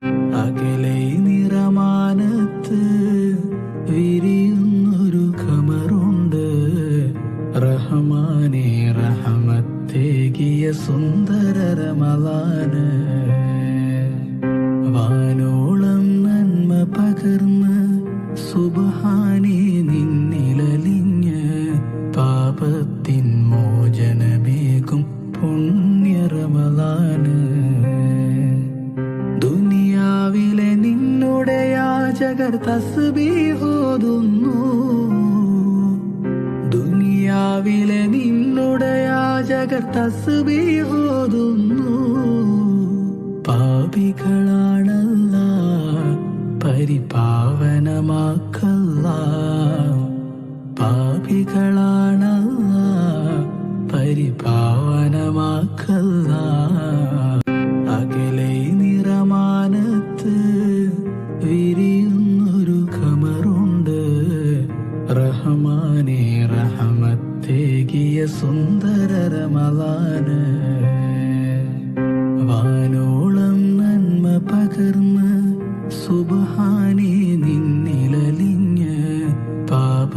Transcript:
അകലെ നിറമാനത്ത് വിരിയുന്നൊരു ഖമറുണ്ട്. റഹ്മാനെ റഹമത്തേകിയ സുന്ദര റമളാന്. വാനോളം നന്മ പകർന്ന് സുബ്ഹാനേ നിന്നിലലിഞ്ഞ് പാപത്തിൻ മോചനമേകും പുണ്യ റമളാന്. ദുനിയാവിലെ നിന്നുടെ യാചകർ തസ്ബീഹോതുന്നു. ദുനിയാവിലെ നിന്നുടെ യാചകർ തസ്ബീഹോതുന്നു. പാപികളാണല്ല പരിപാവനമാക്കല്ല. പാപികളാണല്ല പരിപാവനമാക്കല്ല. അകലെ നിറമാനത്ത് വിരിയുന്നൊരു ഖമറുണ്ട്. റഹ്മാനെ റഹമത്തേകിയ സുന്ദര റമളാന്. വാനോളം നന്മ പകർന്ന് സുബ്ഹാനേ നിന്നിലലിഞ്ഞ് പാപ